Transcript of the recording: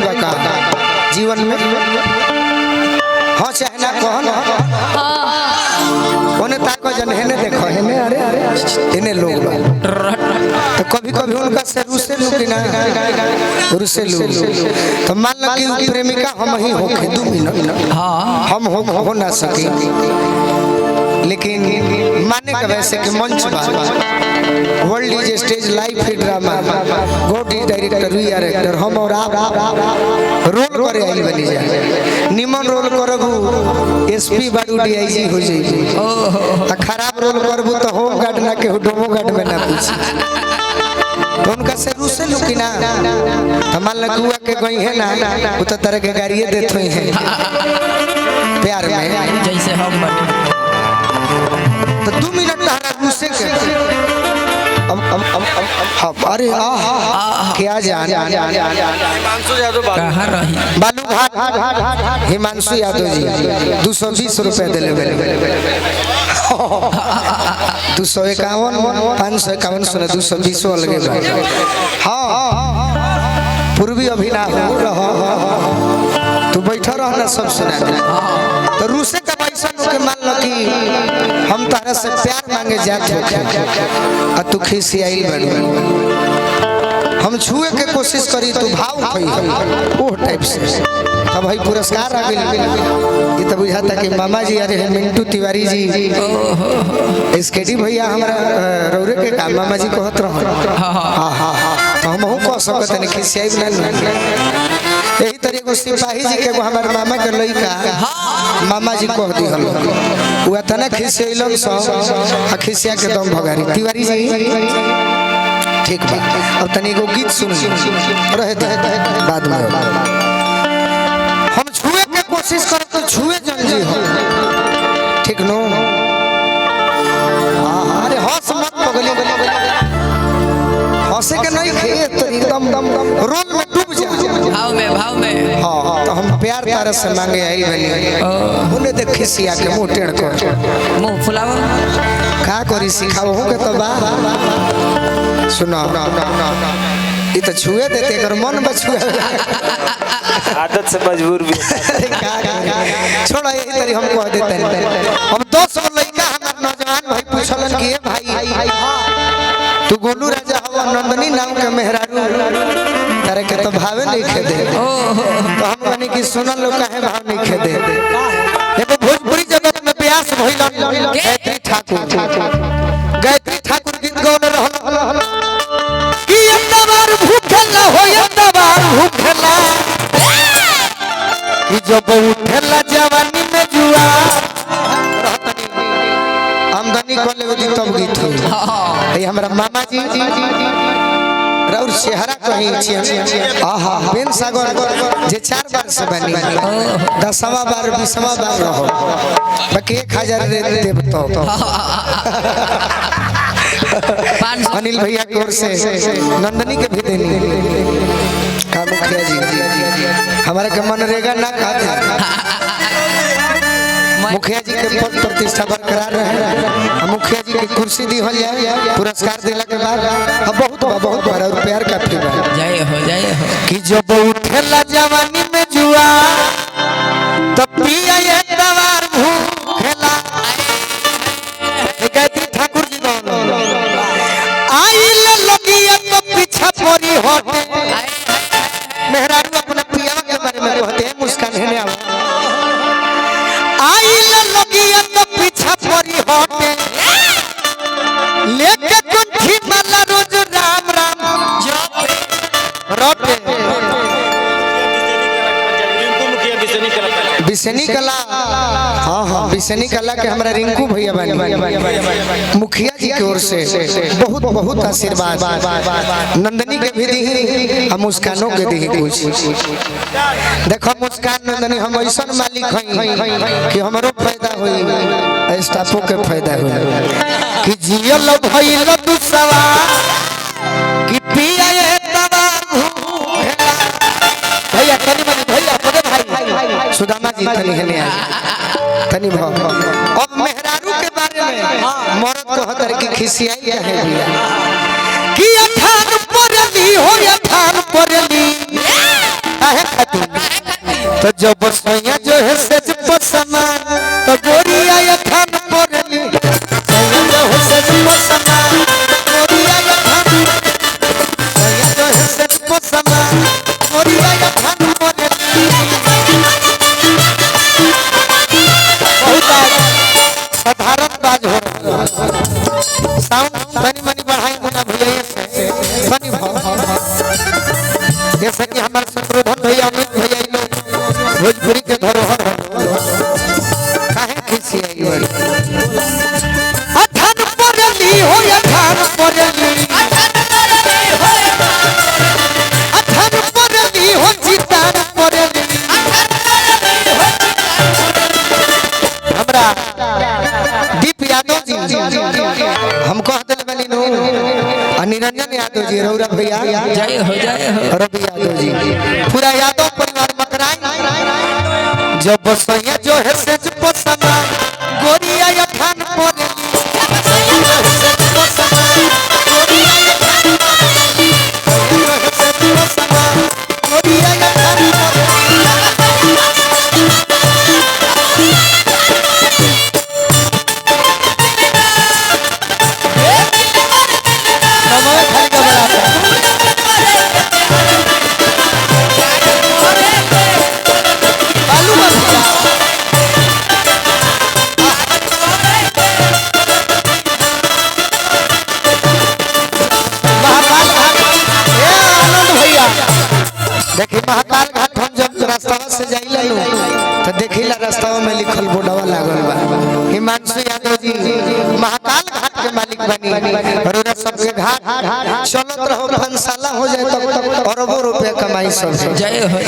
बका जीवन में हाँ चाहे ना कहो ना उन्हें ताको जन हेने देखो हेने अरे अरे इन्हें लोग तो कभी कभी उनका से रुसे लू कि ना रुसे लू तो मान लो कि प्रेमिका हम ही होके 2 मिनट हम हो ना सके लेकिन माने का वैसे कि मंच वर्ल्ड इज स्टेज लाइफ ही drama God is director we are actor हम और आप रोल करे आई बनी जाए निमन रोल करबू एसपी बाडू डीआईजी हो जाई आ खराब रोल करबू तो होम गार्ड ना के डोमो गार्ड में ना पूछ तो उनका से रूसे लुकी ना मान लगुआ के गई है ना वो तो तरह के गाड़िए देत हुई है प्यार में जैसे हम तो 2 मिनट लहरा रूसे के अरे क्या जान हिमांशु यादव बालू घाट हिमांशु यादव जी 220 रुपए दिले 251 551 सुने 220 अलगे हाँ पूर्वी अभिनव तू बैठा रहना सब सुना तो रूसे का पैसा के मान लो कि हम तारा से प्यार मांगे जाते आ तू खिसियाई बन हम छुए के कोशिश करी तू भाव खई ओ टाइप से तब भाई पुरस्कार आ गेल ये तो बुझाता कि मामा जी अरे मिंटू तिवारी जी एसकेडी भैया हमरा रौरे के काम मामा जी कहत रह हां हां तो हम हो कह सकत नहीं खिसियाई ना यही तरीके सिपाही जी के हमारे मामा के लइका मामा जी कह दी हल वो तना खिसियलन सो खिसिया के दम भगारी तिवारी जी ठीक बा अब तनी एगो गीत सुन रहे बाद में हम छुए के कोशिश करे तो छुए जन जी हो ठीक नो अरे हंस मत पगली हंसे के नहीं खेत एकदम रोल में डूब जा भाव में हां तो हम प्यार तारा से मांगे आई बनी उन्हें देख खिसिया के मुंह टेढ़ कर मुंह फुलावा का करी सिखाओ के तो बा सुना ये तो छुए देते कर मन बछुए आदत से मजबूर भी छोड़ा ये तरी हम कह देते हम 10 गो लइका हमर नौजवान भाई पूछलन कि ए भाई तू गोलू राजा हवा नंदनी नाम के मेहरारू तारे के तो भावे नहीं खेदे तो हम कहनी कि सुनल लोग काहे भाव नहीं खेदे एगो भोजपुरी जगत में व्यास भइलन गायत्री ठाकुर गीत गौले रहल कि अंदर भूखला हो अंदर भूखला कि जब उठला जवानी में जुआ आमदनी को ले दी तब गीत हो ये हमरा मामा जी राउर चेहरा कहीं आहा बेन सागर जे 4 बार से बनी 10वां बार 20वां बार रहो बाकी 1000 दे देब तो अनिल भैया की ओर से नंदनी के भी देनी का मुखिया जी हमारे के मनरेगा ना खाते मुखिया जी के पद प्रतिष्ठा बरकरार रहे मुखिया जी की कुर्सी दी हो जाए पुरस्कार दिला के बाद बहुत बड़ा और प्यार का फील जय हो कि जब उठला जवानी में जुआ तब पिया ये दवार भूखेला गायत्री ठाकुर जी आई लगिया तो पीछा पड़ी होते मेहरारू अपने पिया के बारे में कहते हैं मुस्कान है आओ आई लगिया तो पीछा पड़ी होते लेके कुंठी माला रोज राम राम रोटे बिसनी कला हाँ बिसनी कला के हमारा रिंकू भैया बनी मुखिया जी की ओर से बहुत आशीर्वाद नंदनी के भी दी हम मुस्कानों के दी कुछ देखो मुस्कान नंदनी हम ऐसा मालिक हैं कि हमारो फायदा हुई स्टाफों के फायदा हुई कि जियल भइल दुसवा कि पिया ये तवा भैया तनी भैया बड़े भाई सुदामा जी तनी हने आ तनी भाव अब मेहरारू के बारे में मर्द कहतर की खिसियाई है भैया कि अठान परली हो अठान परली काहे तो जब सैया जो है सज पसमान तो गोरिया या खान पड़ली सैया जो है सज पसमान गोरिया या खान सैया जो है सज पसमान गोरिया या खान पड़ली बहुत साधारण बात हो साउंड बनी बनी बढ़ाई मुना भैया बनी जैसे कि हमारे शत्रुघ्न भैया अमित भैया लोग भोजपुरी के धरोहर काहे खुशी आई बड़ी अथन परली हो अथन परली अथन परली हो चितान परली हमरा दीप यादव जी हम कह दिल बनी नो निरंजन यादव जी रौरा भैया जय हो रवि यादव जी पूरा यादव परिवार मकराई जब सैया जो है सज पसमा गोरिया या खान पड़ली सैया जो है सज पसमा गोरिया या खान पड़ली सैया जो है सज पसमा गोरिया या खान देखी महाकाल घाट हम जब रास्ता से जाइला लो तो देखिला रास्ता में लिखल बोर्डवा लागल बा हिमांशु यादव जी महाकाल घाट के मालिक बनी और सबके घाट चलत रहो फंसाला हो जाए तब अरबों रुपया कमाई सब जय हो